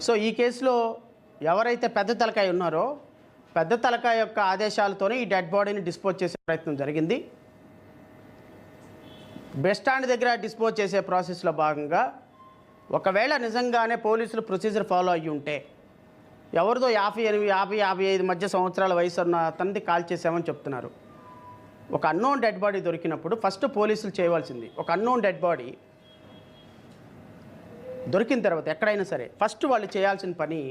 So ఈ కేసులో ఎవరైతే పెద్ద తలకాయ ఉన్నారో పెద్ద తలకాయ యొక్క ఆదేశాలతోనే ఈ డెడ్ బాడీని డిస్పోజ్ చేసే ప్రయత్నం జరిగింది. బస్ స్టాండ్ దగ్గర డిస్పోజ్ చేసే ప్రాసెస్లో భాగంగా ఒకవేళ నిజంగానే పోలీసులు ప్రొసీజర్ ఫాలో అయ్యి ఉంటే ఎవరిదో 58 మధ్య సంవత్సరాల వయసు ఉన్న అతన్ని కాల్ చేసామని చెప్తున్నారు. ఒక అన్నోన్ డెడ్ బాడీ దొరికినప్పుడు ఫస్ట్ పోలీసులు చేయవలసింది, ఒక అన్నోన్ డెడ్ బాడీ దొరికిన తర్వాత ఎక్కడైనా సరే ఫస్ట్ వాళ్ళు చేయాల్సిన పని,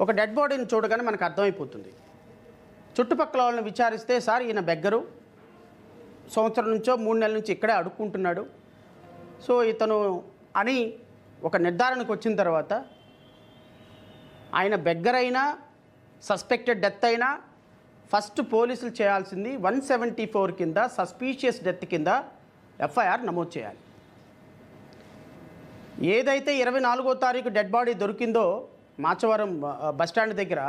ఒక డెడ్ బాడీని చూడగానే మనకు అర్థమైపోతుంది. చుట్టుపక్కల వాళ్ళని విచారిస్తే, సార్ ఈయన బెగ్గరు, సంవత్సరం నుంచో 3 నెలల నుంచి ఇక్కడే అడుక్కుంటున్నాడు, సో ఇతను అని ఒక నిర్ధారణకు వచ్చిన తర్వాత ఆయన బెగ్గర్ అయినా సస్పెక్టెడ్ డెత్ అయినా ఫస్ట్ పోలీసులు చేయాల్సింది 174 కింద సస్పీషియస్ డెత్ కింద ఎఫ్ఐఆర్ నమోదు చేయాలి. ఏదైతే 24వ తారీఖు డెడ్ బాడీ దొరికిందో మాచవరం బస్టాండ్ దగ్గర,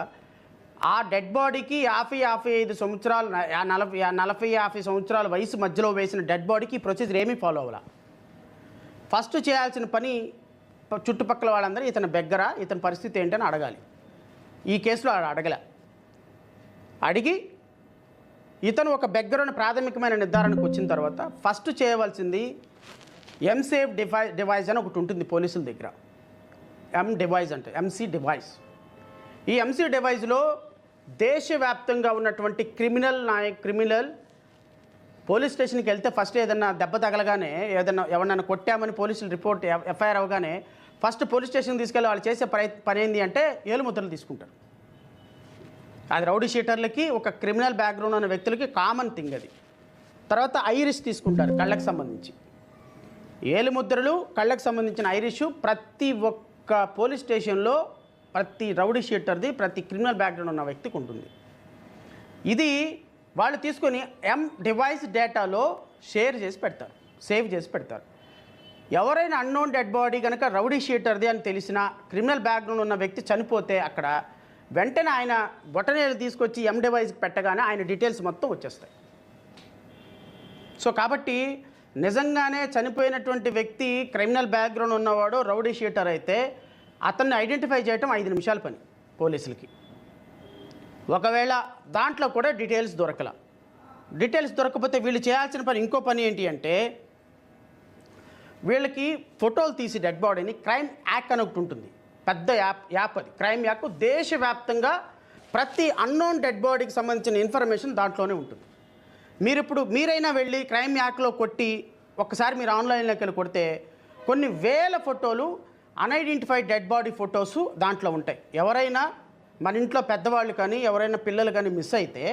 ఆ డెడ్ బాడీకి 55 సంవత్సరాలు 40-50 సంవత్సరాల వయసు మధ్యలో వేసిన డెడ్ బాడీకి ప్రొసీజర్ ఏమీ ఫాలో అవ్వాల. ఫస్ట్ చేయాల్సిన పని చుట్టుపక్కల వాళ్ళందరూ ఇతను బెగ్గరా, ఇతని పరిస్థితి ఏంటని అడగాలి. ఈ కేసులో అడగలే. అడిగి ఇతను ఒక బెగ్గర్ అని ప్రాథమికమైన నిర్ధారణకు వచ్చిన తర్వాత ఫస్ట్ చేయవలసింది ఎంసేఫ్ డివైస్ అని ఒకటి ఉంటుంది పోలీసుల దగ్గర. డివైస్ అంటే ఎంసీ డివైస్. ఈ ఎంసీ డివైస్లో దేశవ్యాప్తంగా ఉన్నటువంటి క్రిమినల్ పోలీస్ స్టేషన్కి వెళ్తే ఫస్ట్ ఏదన్నా దెబ్బ తగలగానే, ఏదన్నా ఎవరన్నా కొట్టామని పోలీసులు రిపోర్ట్ ఎఫ్ఐఆర్ అవగానే ఫస్ట్ పోలీస్ స్టేషన్కి తీసుకెళ్ళి వాళ్ళు చేసే పని ఏంటి అంటే ఏలుముద్రలు తీసుకుంటారు. అది రౌడీ షీటర్లకి, ఒక క్రిమినల్ బ్యాక్గ్రౌండ్ ఉన్న వ్యక్తులకి కామన్ థింగ్ అది. తర్వాత ఐరిష్ తీసుకుంటారు కళ్ళకు సంబంధించి. ఏలుముద్రలు, కళ్ళకు సంబంధించిన ఐరిష్ ప్రతి ఒక్క పోలీస్ స్టేషన్లో ప్రతి రౌడీ షీటర్ది, ప్రతి క్రిమినల్ బ్యాక్గ్రౌండ్ ఉన్న వ్యక్తికి ఉంటుంది. ఇది వాళ్ళు తీసుకొని డివైస్ డేటాలో సేవ్ చేసి పెడతారు. ఎవరైనా అన్నోన్ డెడ్ బాడీ కనుక రౌడీ షీటర్ది అని తెలిసిన క్రిమినల్ బ్యాక్గ్రౌండ్ ఉన్న వ్యక్తి చనిపోతే అక్కడ వెంటనే ఆయన బొటనేలు తీసుకొచ్చి డివైస్కి పెట్టగానే ఆయన డీటెయిల్స్ మొత్తం వచ్చేస్తాయి. సో కాబట్టి నిజంగానే చనిపోయినటువంటి వ్యక్తి క్రిమినల్ బ్యాక్గ్రౌండ్ ఉన్నవాడు రౌడీ షీటర్ అయితే అతన్ని ఐడెంటిఫై చేయడం 5 నిమిషాల పని పోలీసులకి. ఒకవేళ దాంట్లో కూడా డీటెయిల్స్ దొరకకపోతే వీళ్ళు చేయాల్సిన పని, ఇంకో పని ఏంటి అంటే వీళ్ళకి ఫోటోలు తీసి డెడ్ బాడీని క్రైమ్ యాక్ అని ఒకటి ఉంటుంది, పెద్ద యాప్ అది. క్రైమ్ యాప్ దేశవ్యాప్తంగా ప్రతి అన్నోన్ డెడ్ బాడీకి సంబంధించిన ఇన్ఫర్మేషన్ దాంట్లోనే ఉంటుంది. మీరైనా వెళ్ళి క్రైమ్ యాక్లో కొట్టి ఒక్కసారి మీరు ఆన్లైన్లోకి వెళ్ళి కొడితే కొన్ని వేల ఫోటోలు, అన్ఐడెంటిఫైడ్ డెడ్ బాడీ ఫొటోసు దాంట్లో ఉంటాయి. ఎవరైనా మన ఇంట్లో పెద్దవాళ్ళు కానీ ఎవరైనా పిల్లలు కానీ మిస్ అయితే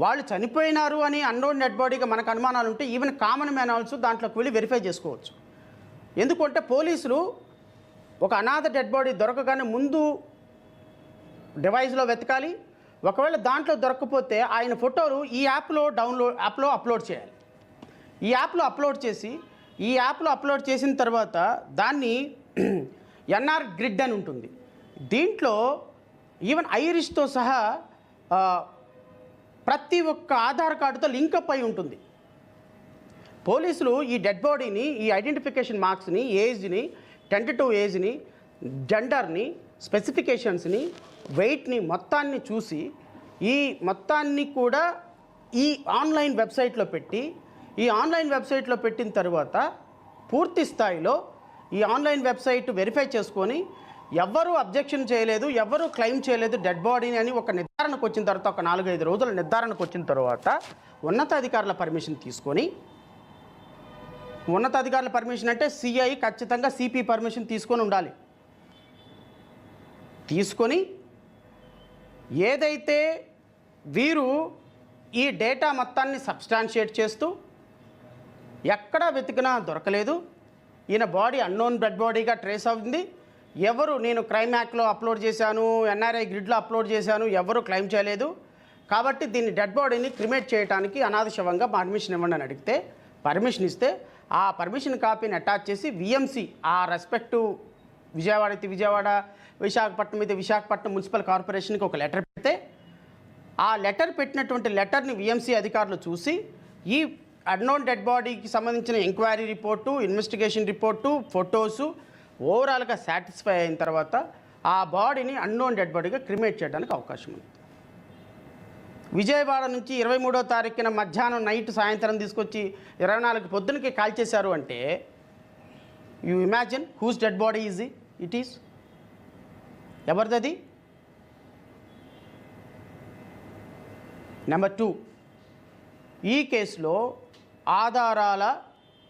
వాళ్ళు చనిపోయినారు అని అన్నోన్ డెడ్ బాడీగా మనకు అనుమానాలు ఉంటే ఈవెన్ కామన్ మ్యాన్ ఆల్సో దాంట్లోకి వెళ్ళి వెరిఫై చేసుకోవచ్చు. ఎందుకంటే పోలీసులు ఒక అనాథ డెడ్ బాడీ దొరకగానే ముందు డివైస్లో వెతకాలి. ఒకవేళ దాంట్లో దొరకకపోతే ఆయన ఫోటోలు ఈ యాప్లో అప్లోడ్ చేయాలి. ఈ యాప్లో అప్లోడ్ చేసిన తర్వాత దాన్ని ఎన్ఆర్ గ్రిడ్ అని ఉంటుంది. దీంట్లో ఈవెన్ ఐరిష్తో సహా ప్రతి ఒక్క ఆధార్ కార్డుతో లింకప్ అయి ఉంటుంది. పోలీసులు ఈ డెడ్ బాడీని, ఈ ఐడెంటిఫికేషన్ మార్క్స్ని, ఏజ్ని, టెంటేటివ్ ఏజ్ని, జెండర్ని, స్పెసిఫికేషన్స్ని, వెయిట్ని మొత్తాన్ని చూసి ఈ మొత్తాన్ని కూడా ఈ ఆన్లైన్ వెబ్సైట్లో పెట్టిన తర్వాత పూర్తి స్థాయిలో ఈ ఆన్లైన్ వెబ్సైట్ వెరిఫై చేసుకొని ఎవ్వరూ అబ్జెక్షన్ చేయలేదు, ఎవ్వరూ క్లెయిమ్ చేయలేదు డెడ్ బాడీని అని ఒక నిర్ధారణకు వచ్చిన తర్వాత, ఒక 4-5 రోజుల నిర్ధారణకు వచ్చిన తర్వాత ఉన్నతాధికారుల పర్మిషన్ తీసుకొని, ఉన్నతాధికారుల పర్మిషన్ అంటే సిఐ ఖచ్చితంగా సిపి పర్మిషన్ తీసుకొని ఉండాలి. తీసుకొని ఏదైతే వీరు ఈ డేటా మొత్తాన్ని సబ్స్టాన్షియేట్ చేస్తూ ఎక్కడా వెతికినా దొరకలేదు, ఈయన బాడీ అన్నోన్ డెడ్ బాడీగా ట్రేస్ అవుతుంది, ఎవరు నేను క్రైమ్ యాక్ట్లో అప్లోడ్ చేశాను, ఎన్ఆర్ఐ గ్రిడ్లో అప్లోడ్ చేశాను, ఎవరు క్లెయిమ్ చేయలేదు, కాబట్టి దీన్ని డెడ్ బాడీని క్రిమేట్ చేయడానికి అనాథ శవంగా పర్మిషన్ ఇవ్వండి అని అడిగితే పర్మిషన్ ఇస్తే ఆ పర్మిషన్ కాపీని అటాచ్ చేసి విఎంసి, ఆ రెస్పెక్టివ్ విజయవాడ అయితే విజయవాడ, విశాఖపట్నం అయితే విశాఖపట్నం మున్సిపల్ కార్పొరేషన్కి ఒక లెటర్ పెడితే ఆ లెటర్ పెట్టినటువంటి లెటర్ని విఎంసి అధికారులు చూసి ఈ అన్నోన్ డెడ్ బాడీకి సంబంధించిన enquiry report, investigation report, photos, ఓవరాల్గా సాటిస్ఫై అయిన తర్వాత ఆ బాడీని అన్నోన్ డెడ్ బాడీగా క్రిమేట్ చేయడానికి అవకాశం ఉంది. విజయవాడ నుంచి 23వ తారీఖున మధ్యాహ్నం నైట్ సాయంత్రం తీసుకొచ్చి 24 పొద్దునకి కాల్చేశారు అంటే you imagine whose dead body it is, ఎవరిది? నెంబర్ 2, ఈ కేసులో ఆధారాల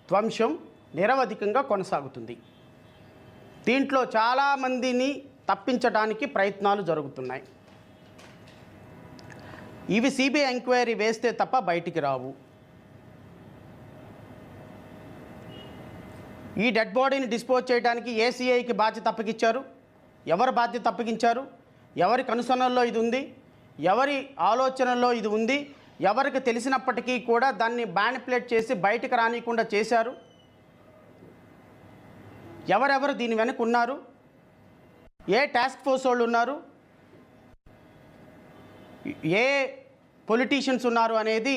ధ్వంసం నిరవధికంగా కొనసాగుతుంది. దీంట్లో చాలామందిని తప్పించడానికి ప్రయత్నాలు జరుగుతున్నాయి. ఇవి సిబిఐ ఎంక్వైరీ వేస్తే తప్ప బయటికి రావు. ఈ డెడ్ బాడీని డిస్పోజ్ చేయడానికి ఏసీఐకి బాధ్యత అప్పగించారు. ఎవరు బాధ్యత అప్పగించారు? ఎవరి కనుసన్నల్లో ఇది ఉంది? ఎవరి ఆలోచనల్లో ఇది ఉంది? ఎవరికి తెలిసినప్పటికీ కూడా దాన్ని మ్యానిపులేట్ చేసి బయటికి రానియకుండా చేశారు. ఎవరెవరు దీని వెనక ఉన్నారు? ఏ టాస్క్ ఫోర్స్ వాళ్ళు ఉన్నారు? ఏ పొలిటీషియన్స్ ఉన్నారు అనేది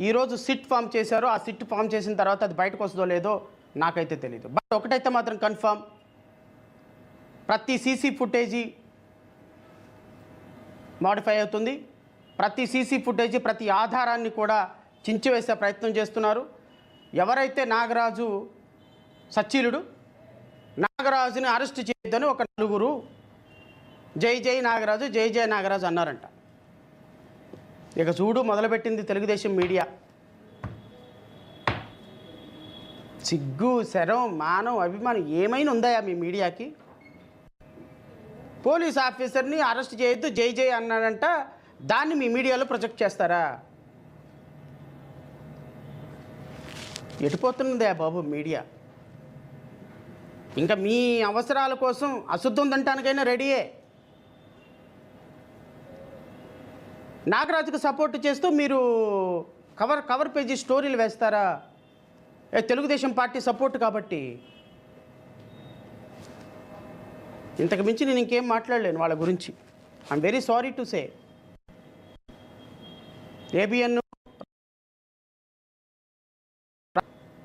ఈరోజు సిట్ ఫామ్ చేశారు. ఆ సిట్ ఫామ్ చేసిన తర్వాత అది బయటకు వస్తుందో లేదో నాకైతే తెలియదు. బట్ ఒకటైతే మాత్రం కన్ఫర్మ్, ప్రతి సీసీ ఫుటేజీ మాడిఫై అవుతుంది. ప్రతి సీసీ ఫుటేజీ ప్రతి ఆధారాన్ని కూడా చించివేసే ప్రయత్నం చేస్తున్నారు. ఎవరైతే నాగరాజు సచ్చీలుడు, నాగరాజుని అరెస్ట్ చేయొద్దని ఒక నలుగురు జై జై నాగరాజు జై జై నాగరాజు అన్నారంట. ఇక చూడు మొదలుపెట్టింది తెలుగుదేశం మీడియా. సిగ్గు, శరం, మానం, అభిమానం ఏమైనా ఉందాయా మీ మీడియాకి? పోలీస్ ఆఫీసర్ని అరెస్ట్ చేయొద్దు జై జై అన్నాడంట, దాన్ని మీ మీడియాలో ప్రొజెక్ట్ చేస్తారా? ఎటుపోతున్నదే బాబు మీడియా? ఇంకా మీ అవసరాల కోసం అశుద్ధం తినటానికైనా రెడీయే. నాగరాజుకు సపోర్ట్ చేస్తూ మీరు కవర్ పేజీ స్టోరీలు వేస్తారా? తెలుగుదేశం పార్టీ సపోర్ట్ కాబట్టి. ఇంతకు మించి నేను ఇంకేం మాట్లాడలేను వాళ్ళ గురించి. I'm very sorry to say. ABN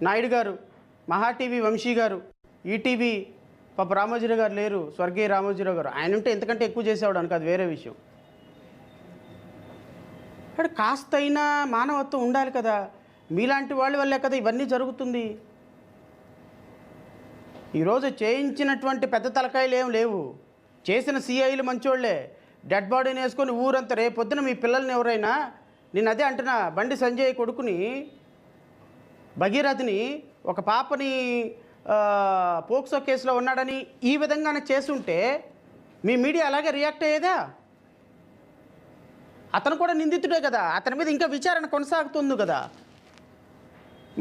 Naidu గారు, మహా టీవీ వంశీ గారు, ఈటీవీ పాప రామోజీరావు గారు లేరు, స్వర్గీయ రామోజీరావు గారు. ఆయన ఉంటే ఎంతకంటే ఎక్కువ చేసేవాడు అనుకో, అది వేరే విషయం. ఇక్కడ కాస్త అయినా మానవత్వం ఉండాలి కదా. మీలాంటి వాళ్ళ వల్లే కదా ఇవన్నీ జరుగుతుంది. ఈరోజు చేయించినటువంటి పెద్ద తలకాయలు ఏం లేవు, చేసిన సిఐలు మంచోళ్లే. డెడ్ బాడీని వేసుకొని ఊరంతా రేపొద్దున మీ పిల్లల్ని ఎవరైనా, నేను అదే అంటున్నా, బండి సంజయ్ కొడుకుని భగీరథని ఒక పాపని పోక్సో కేసులో ఉన్నాడని ఈ విధంగానే చేసుంటే మీ మీడియా అలాగే రియాక్ట్ అయ్యేదా? అతను కూడా నిందితుడే కదా, అతని మీద ఇంకా విచారణ కొనసాగుతుంది కదా.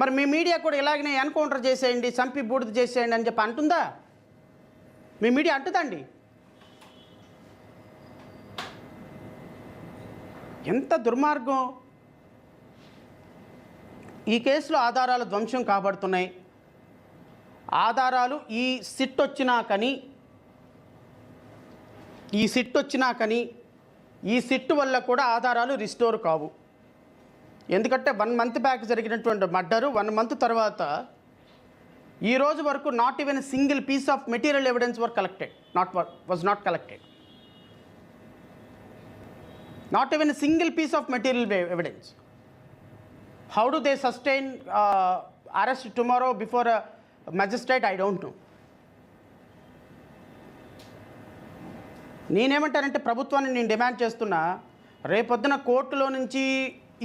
మరి మీ మీడియా కూడా ఇలాగనే ఎన్కౌంటర్ చేసేయండి, చంపి బూడిద చేసేయండి అని చెప్పి అంటుందా? మీ మీడియా అంటుందండి? ఎంత దుర్మార్గం! ఈ కేసులో ఆధారాలు ధ్వంసం కాబడుతున్నాయి. ఆధారాలు ఈ సిట్ వచ్చినా కానీ ఈ సిట్ వల్ల కూడా ఆధారాలు రిస్టోర్ కావు. ఎందుకంటే 1 మంత్ బ్యాక్ జరిగినటువంటి మర్డరు 1 మంత్ తర్వాత ఈ రోజు వరకు not even single piece of material evidence were collected, was not collected. Not even single piece of material evidence. How do they sustain arrest tomorrow before a magistrate? I don't know. నేనేమంటానంటే ప్రభుత్వాన్ని నేను demand చేస్తున్నా, రేపొద్దున కోర్టులో నుంచి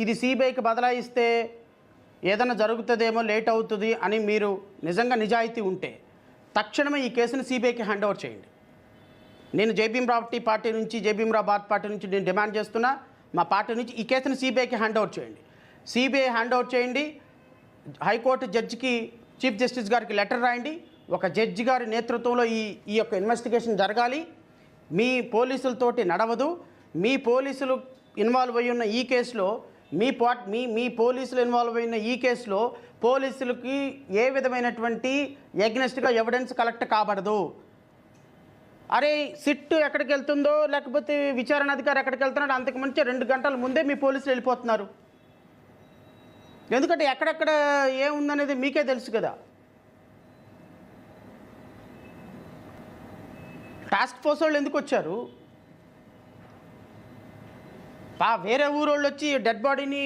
ఇది సిబిఐకి బదలాయిస్తే ఏదైనా జరుగుతుందేమో, లేట్ అవుతుంది అని మీరు నిజంగా నిజాయితీ ఉంటే తక్షణమే ఈ కేసును సిబిఐకి హ్యాండ్ ఓవర్ చేయండి. నేను జేబీఎంరావు పార్టీ నుంచి, జేబీఎంరావు భారత్ పార్టీ నుంచి నేను డిమాండ్ చేస్తున్నా, మా పార్టీ నుంచి ఈ కేసును సిబిఐకి హ్యాండ్ ఓవర్ చేయండి. సిబిఐ హ్యాండ్ ఓవర్ చేయండి. హైకోర్టు జడ్జికి, చీఫ్ జస్టిస్ గారికి లెటర్ రాయండి. ఒక జడ్జి గారి నేతృత్వంలో ఈ యొక్క ఇన్వెస్టిగేషన్ జరగాలి. మీ పోలీసులతోటి నడవదు. మీ పోలీసులు ఇన్వాల్వ్ అయి ఉన్న ఈ కేసులో మీ పోలీసులు ఇన్వాల్వ్ అయిన ఈ కేసులో పోలీసులకి ఏ విధమైనటువంటి ఎగ్నెస్ట్గా ఎవిడెన్స్ కలెక్ట్ కాబడదు. అరే సిట్ ఎక్కడికి వెళ్తుందో, లేకపోతే విచారణ అధికారి ఎక్కడికి వెళ్తున్నాడో అంతకు ముందే 2 గంటల ముందే మీ పోలీసులు వెళ్ళిపోతున్నారు. ఎందుకంటే ఎక్కడెక్కడ ఏముందనేది మీకే తెలుసు కదా. టాస్క్ ఫోర్స్ వాళ్ళు ఎందుకు వచ్చారు? వేరే ఊరోళ్ళు వచ్చి డెడ్ బాడీని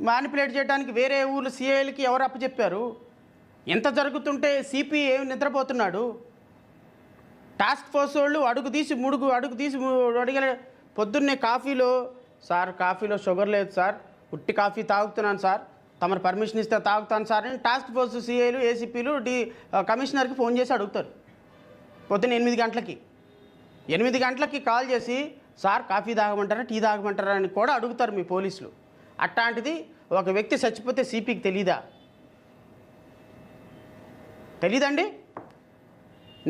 మ్యానిపులేట్ చేయడానికి వేరే ఊర్లు సిఐలకి ఎవరు అప్పచెప్పారు? ఎంత జరుగుతుంటే సిపి ఏమి నిద్రపోతున్నాడు? టాస్క్ ఫోర్స్ వాళ్ళు అడుగు తీసి అడిగే పొద్దున్నే కాఫీలో, సార్ కాఫీలో షుగర్ లేదు సార్, ఉట్టి కాఫీ తాగుతున్నాను సార్, తమరు పర్మిషన్ ఇస్తే తాగుతాను సార్ అని టాస్క్ ఫోర్స్ సిఐలు ఏసీపీలు కమిషనర్కి ఫోన్ చేసి అడుగుతారు. పొద్దున్న 8 గంటలకి కాల్ చేసి సార్ కాఫీ తాగమంటారా టీ తాగమంటారా అని కూడా అడుగుతారు మీ పోలీసులు. అట్లాంటిది ఒక వ్యక్తి చచ్చిపోతే సిపికి తెలీదండి?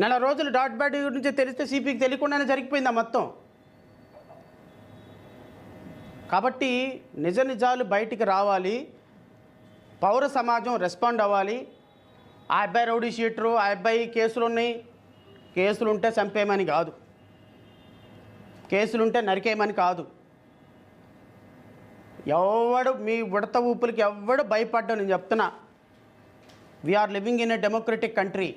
నెల రోజులు డాట్ బ్యాడ్ గురించి తెలిస్తే సిపికి తెలియకుండానే జరిగిపోయిందా మొత్తం? కాబట్టి నిజాలు బయటికి రావాలి, పౌర సమాజం రెస్పాండ్ అవ్వాలి. ఆ అబ్బాయి రౌడీ షీటరు, ఆ అబ్బాయి కేసులు ఉంటే చంపేయమని కాదు, కేసులుంటే నరికేయమని కాదు. ఎవడు మీ ఉడత ఊపులకి ఎవడు భయపడ్డా, నేను చెప్తున్నా. We are living in a democratic country.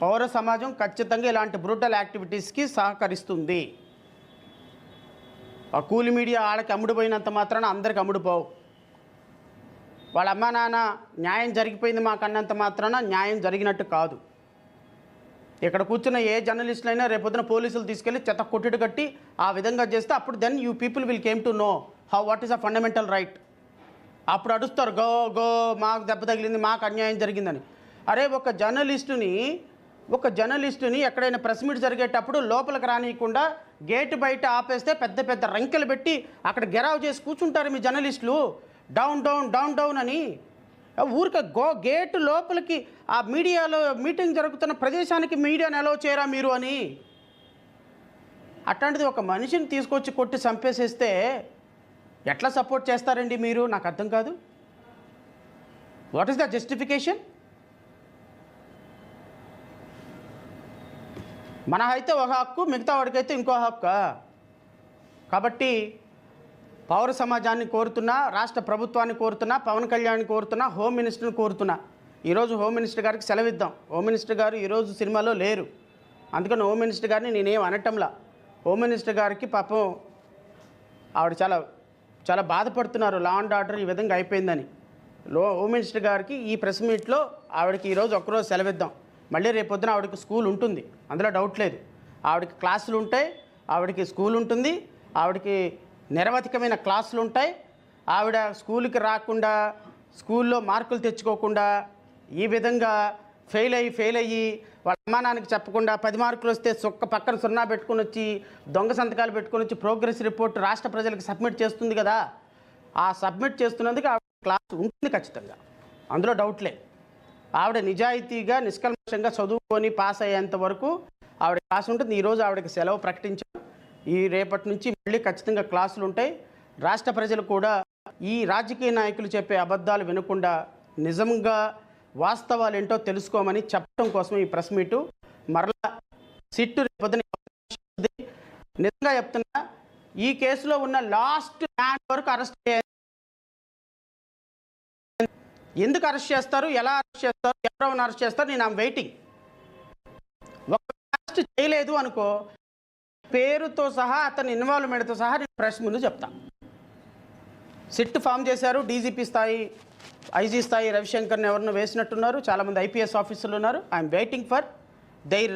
పౌర సమాజం ఖచ్చితంగా ఇలాంటి బ్రూటల్ యాక్టివిటీస్కి సహకరిస్తుంది. ఆ కూలి మీడియా వాళ్ళకి అమ్ముడుపోయినంత మాత్రాన అందరికి అమ్ముడుపోవు. వాళ్ళ అమ్మా నాన్న న్యాయం జరిగిపోయింది మాకు అన్నంత మాత్రాన న్యాయం జరిగినట్టు కాదు. ఇక్కడ కూర్చున్న ఏ జర్నలిస్టులైనా రేపొద్దున పోలీసులు తీసుకెళ్ళి చెత్త కొట్టుడు కట్టి ఆ విధంగా చేస్తే అప్పుడు then you people will came to know what is a fundamental right. అప్పుడు అడుస్తారు గో మాకు దెబ్బ తగిలింది, మాకు అన్యాయం జరిగిందని. అరే ఒక జర్నలిస్టుని ఎక్కడైనా ప్రెస్ మీట్ జరిగేటప్పుడు లోపలికి రానియకుండా గేటు బయట ఆపేస్తే పెద్ద రంకెలు పెట్టి అక్కడ గెరావ్ చేసి కూర్చుంటారు మీ జర్నలిస్టులు. డౌన్ అని ఊరికే గేటు లోపలికి ఆ మీడియాలో మీటింగ్ జరుగుతున్న ప్రదేశానికి మీడియాని అలౌ చేయరా మీరు అని. అట్లాంటిది ఒక మనిషిని తీసుకొచ్చి కొట్టి చంపేసేస్తే ఎట్లా సపోర్ట్ చేస్తారండి మీరు? నాకు అర్థం కాదు. What is the justification? మన అయితే ఒక హక్కు, మిగతా వాడికైతే ఇంకో హక్కు. కాబట్టి పౌర సమాజాన్ని కోరుతున్నా, రాష్ట్ర ప్రభుత్వాన్ని కోరుతున్నా, పవన్ కళ్యాణ్ని కోరుతున్నా, హోమ్ మినిస్టర్ని కోరుతున్నా. ఈరోజు హోమ్ మినిస్టర్ గారికి సెలవిద్దాం. హోమ్ మినిస్టర్ గారు ఈరోజు సినిమాలో లేరు, అందుకని హోమ్ మినిస్టర్ గారిని నేనేం అనటంలా. హోమ్ మినిస్టర్ గారికి పాపం ఆవిడ చాలా బాధపడుతున్నారు, లా అండ్ ఆర్డర్ ఈ విధంగా అయిపోయిందని. హోమ్ మినిస్టర్ గారికి ఈ ప్రెస్ మీట్లో ఆవిడకి ఈరోజు ఒక్కరోజు సెలవిద్దాం. మళ్ళీ రేపొద్దున ఆవిడకి స్కూల్ ఉంటుంది, అందులో డౌట్ లేదు. ఆవిడకి క్లాసులు ఉంటాయి, ఆవిడకి స్కూల్ ఉంటుంది, ఆవిడకి నిరవధికమైన క్లాసులు ఉంటాయి. ఆవిడ స్కూల్కి రాకుండా, స్కూల్లో మార్కులు తెచ్చుకోకుండా, ఈ విధంగా ఫెయిల్ అయ్యి వాళ్ళ అమ్మానానికి చెప్పకుండా 10 మార్కులు వస్తే పక్కన 0 పెట్టుకుని వచ్చి దొంగ సంతకాలు పెట్టుకుని వచ్చి ప్రోగ్రెస్ రిపోర్ట్ రాష్ట్ర ప్రజలకు సబ్మిట్ చేస్తుంది కదా. ఆ సబ్మిట్ చేస్తున్నందుకు ఆవిడ క్లాస్ ఉంటుంది ఖచ్చితంగా, అందులో డౌట్లే. ఆవిడ నిజాయితీగా నిష్కల్మషంగా చదువుకొని పాస్ అయ్యేంత వరకు ఆవిడ క్లాస్ ఉంటుంది. ఈరోజు ఆవిడకి సెలవు ప్రకటించాం. ఈ రేపటి నుంచి మళ్ళీ ఖచ్చితంగా క్లాసులు ఉంటాయి. రాష్ట్ర ప్రజలు కూడా ఈ రాజకీయ నాయకులు చెప్పే అబద్ధాలు వినకుండా నిజంగా వాస్తవాలు ఏంటో తెలుసుకోమని చెప్పడం కోసం ఈ ప్రెస్ మీటు. మరలా సిట్టు రేపొద్దున నిజంగా చెప్తున్నా, ఈ కేసులో ఉన్న లాస్ట్ మ్యాన్ వరకు అరెస్ట్ చేయాలి. ఎందుకు అరెస్ట్ చేస్తారు, ఎలా అరెస్ట్ చేస్తారు, ఎవరెవరిని అరెస్ట్ చేస్తారు, నేను ఐమ్ వెయిటింగ్. ఒక అరెస్ట్ చేయలేదు అనుకో, పేరుతో సహా అతని ఇన్వాల్వ్మెంట్తో సహా నేను ప్రెస్ ముందు చెప్తా. సిట్ ఫామ్ చేశారు, డీజీపీ స్థాయి, ఐజీ స్థాయి రవిశంకర్ని ఎవరినో వేసినట్టున్నారు, చాలామంది ఐపీఎస్ ఆఫీసర్లు ఉన్నారు. I'm waiting for their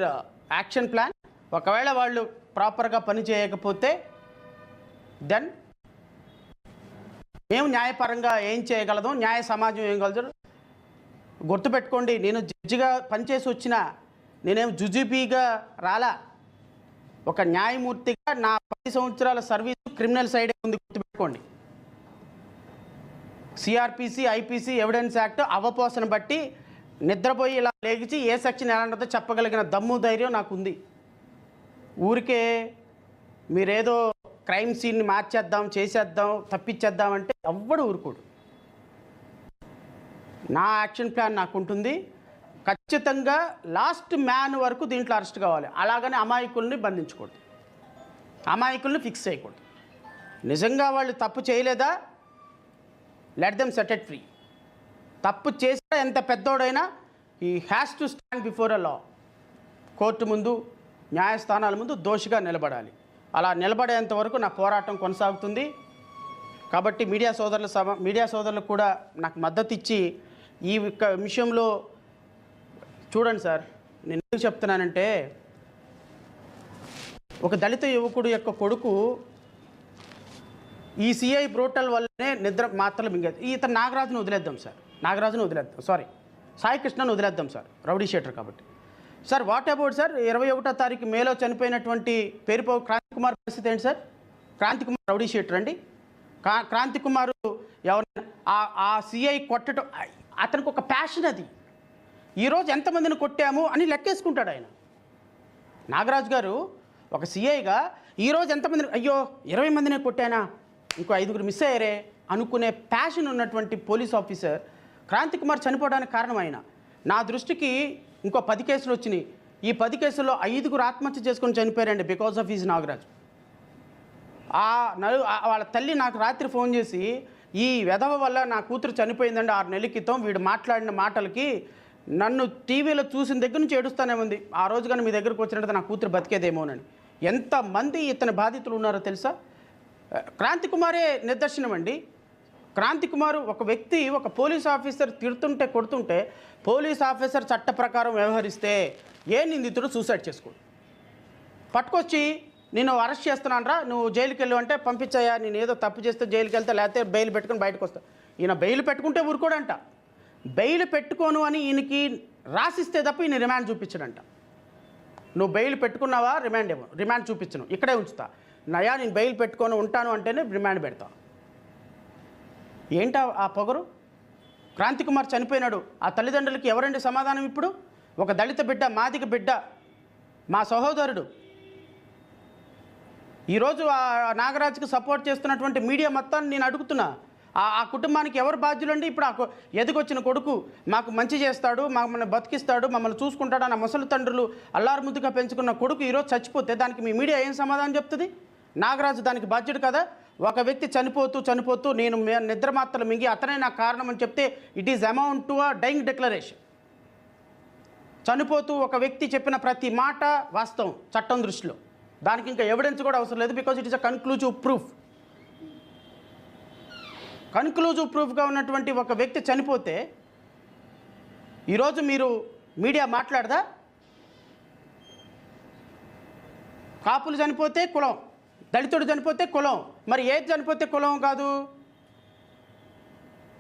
action plan. ఒకవేళ వాళ్ళు ప్రాపర్గా పని చేయకపోతే దెన్ మేము న్యాయపరంగా ఏం చేయగలదు, న్యాయ సమాజం ఏం గలదు. గుర్తుపెట్టుకోండి, నేను జడ్జిగా పనిచేసి వచ్చిన, నేనేం జుజుబీగా రాలా. ఒక న్యాయమూర్తిగా నా 10 సంవత్సరాల సర్వీసు క్రిమినల్ సైడే ఉంది, గుర్తుపెట్టుకోండి. సిఆర్పిసి, ఐపీసీ, ఎవిడెన్స్ యాక్ట్ అవపోసన బట్టి నిద్రపోయి ఇలా లేచి ఏ సెక్షన్ ఎలా ఉంటుందో చెప్పగలిగిన దమ్ము ధైర్యం నాకుంది. ఊరికే మీరేదో క్రైమ్ సీన్ని మార్చేద్దాం, చేసేద్దాం, తప్పించేద్దాం అంటే ఎవ్వడు ఊరుకోడు. నా యాక్షన్ ప్లాన్ నాకు ఉంటుంది. ఖచ్చితంగా లాస్ట్ మ్యాన్ వరకు దీంట్లో అరెస్ట్ కావాలి. అలాగని అమాయకుల్ని బంధించకూడదు, అమాయకుల్ని ఫిక్స్ చేయకూడదు. నిజంగా వాళ్ళు తప్పు చేయలేదా, let them set it free. తప్పు చేసినా ఎంత పెద్దోడైనా he has to stand before a law. Court ముందు, న్యాయస్థానాల ముందు దోషిగా నిలబడాలి. అలా నిలబడేంత వరకు నా పోరాటం కొనసాగుతుంది. కాబట్టి మీడియా సోదరులకు కూడా నాకు మద్దతు ఇచ్చి ఈ విషయంలో చూడండి సార్, నేను ఎందుకు చెప్తున్నానంటే, ఒక దళిత యువకుడు యొక్క కొడుకు ఈ సిఐ బ్రోటల్ వల్లనే నిద్ర మాత్రలు మింగేది. ఇతను నాగరాజును వదిలేద్దాం సార్, సాయి కృష్ణను వదిలేద్దాం సార్, రౌడీ షీటర్ కాబట్టి. సార్ వాట్ అబౌట్ సార్ 21వ తారీఖు మేలో చనిపోయినటువంటి పేరుపోవు క్రాంతి కుమార్ పరిస్థితి ఏంటి sir? Kranthi Kumar rowdy sheeter అండి. క్రాంతి కుమార్ ఎవరైనా ఆ సిఐ కొట్టడం అతనికి ఒక ప్యాషన్. అది ఈరోజు ఎంతమందిని కొట్టాము అని లెక్కేసుకుంటాడు ఆయన. నాగరాజు గారు ఒక సిఐగా ఈరోజు ఎంతమందిని, అయ్యో 20 మందినే కొట్టానా, ఇంకో 5గురు మిస్ అయ్యారే అనుకునే ప్యాషన్ ఉన్నటువంటి పోలీస్ ఆఫీసర్ క్రాంతి కుమార్ చనిపోవడానికి కారణం ఆయన. నా దృష్టికి ఇంకో 10 కేసులు వచ్చినాయి. ఈ 10 కేసుల్లో 5గురు ఆత్మహత్య చేసుకొని చనిపోయారండి బికాజ్ ఆఫ్ ఈజ్ నాగరాజు. వాళ్ళ తల్లి నాకు రాత్రి ఫోన్ చేసి, ఈ వెధవ వల్ల నా కూతురు చనిపోయిందండి 6 నెలల క్రితం, వీడు మాట్లాడిన మాటలకి నన్ను టీవీలో చూసిన దగ్గర నుంచి ఏడుస్తూనే ఉంది, ఆ రోజు కానీ మీ దగ్గరకు వచ్చినట్టు నా కూతురు బతికేదేమోనని. ఎంతమంది ఇతని బాధితులు ఉన్నారో తెలుసా? క్రాంతి కుమారే నిదర్శనం అండి. క్రాంతి కుమారు ఒక వ్యక్తి, ఒక పోలీస్ ఆఫీసర్ తిడుతుంటే కొడుతుంటే పోలీస్ ఆఫీసర్ చట్ట ప్రకారం వ్యవహరిస్తే ఏ నిందితుడు సూసైడ్ చేసుకోడు. పట్టుకొచ్చి నేను అరెస్ట్ చేస్తున్నాను రా, నువ్వు జైలుకి వెళ్ళు అంటే పంపించాయా, నేను ఏదో తప్పు చేస్తే జైలుకి వెళ్తా, లేకపోతే బెయిల్ పెట్టుకుని బయటకు వస్తా. ఈయన బెయిల్ పెట్టుకుంటే ఊరుకోడంట. బెయిల్ పెట్టుకోను అని ఈయనకి రాసిస్తే తప్ప ఈయన రిమాండ్ చూపించడంట. నువ్వు బెయిల్ పెట్టుకున్నావా, రిమాండ్ చూపించను, ఇక్కడే ఉంచుతా. నయా నేను బెయిల్ పెట్టుకొని ఉంటాను అంటేనే రిమాండ్ పెడతా. ఏంటా ఆ పొగరు? క్రాంతి కుమార్ చనిపోయినాడు, ఆ తల్లిదండ్రులకి ఎవరండి సమాధానం ఇప్పుడు? ఒక దళిత బిడ్డ, మాదిగ బిడ్డ, మా సహోదరుడు. ఈరోజు ఆ నాగరాజుకి సపోర్ట్ చేస్తున్నటువంటి మీడియా మొత్తాన్ని నేను అడుగుతున్నా, ఆ కుటుంబానికి ఎవరు బాధ్యులండి? ఇప్పుడు ఎదిగొచ్చిన కొడుకు మాకు మంచి చేస్తాడు, మమ్మల్ని బతికిస్తాడు, మమ్మల్ని చూసుకుంటాడు అన్న ముసలి తండ్రులు అల్లారు ముద్దుగా పెంచుకున్న కొడుకు ఈరోజు చచ్చిపోతే దానికి మీ మీడియా ఏం సమాధానం చెప్తుంది? నాగరాజు దానికి బాధ్యుడు కదా? ఒక వ్యక్తి చనిపోతూ నేను నిద్ర మాత్రలు మింగి అతనే నాకు కారణం అని చెప్తే it is amount to a dyeing declaration. చనిపోతూ ఒక వ్యక్తి చెప్పిన ప్రతి మాట వాస్తవం చట్టం దృష్టిలో. దానికి ఇంకా ఎవిడెన్స్ కూడా అవసరం లేదు, because it is a conclusive proof. Conclusive ప్రూఫ్గా ఉన్నటువంటి ఒక వ్యక్తి చనిపోతే ఈరోజు మీరు మీడియా మాట్లాడదా? కాపులు చనిపోతే కులం, దళితుడు చనిపోతే కులం, మరి ఏది చనిపోతే కులం కాదు?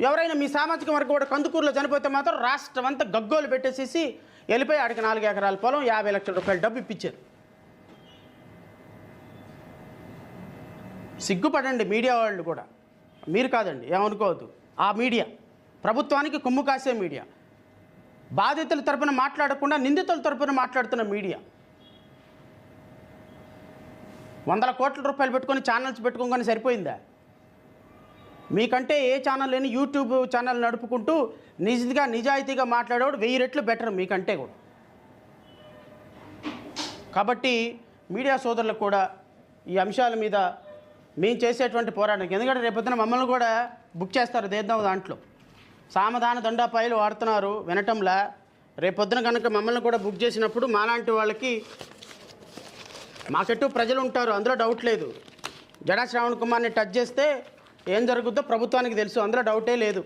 ఎవరైనా మీ సామాజిక వర్గం కూడా కందుకూరులో చనిపోతే మాత్రం రాష్ట్రం అంతా గగ్గోలు పెట్టేసేసి వెళ్ళిపోయి ఆడికి 4 ఎకరాల పొలం 50 లక్షల రూపాయలు డబ్బు ఇప్పించారు. సిగ్గుపడండి మీడియా వాళ్ళు కూడా. మీరు కాదండి, ఏమనుకోవద్దు. ఆ మీడియా ప్రభుత్వానికి కొమ్ము కాసే మీడియా, బాధితుల తరపున మాట్లాడకుండా నిందితుల తరపున మాట్లాడుతున్న మీడియా. 100 కోట్ల రూపాయలు పెట్టుకొని ఛానల్స్ పెట్టుకోగానే సరిపోయిందా? మీకంటే ఏ ఛానల్ లేని యూట్యూబ్ ఛానల్ నడుపుకుంటూ నిజాయితీగా మాట్లాడేవాడు 1000 రెట్లు బెటర్ మీకంటే కూడా. కాబట్టి మీడియా సోదరులకు కూడా ఈ అంశాల మీద మేము చేసేటువంటి పోరాటం, ఎందుకంటే రేపొద్దున మమ్మల్ని కూడా బుక్ చేస్తారు దేద్దాం దాంట్లో. సామధాన దండాపాయలు వాడుతున్నారు వినటంలా. రేపొద్దున కనుక మమ్మల్ని కూడా బుక్ చేసినప్పుడు మాలాంటి వాళ్ళకి, మా చుట్టూ ప్రజలు ఉంటారు, అందులో డౌట్ లేదు. జడా శ్రావణ్ కుమార్ని టచ్ చేస్తే ఏం జరుగుద్దో ప్రభుత్వానికి తెలుసు, అందులో డౌటే లేదు.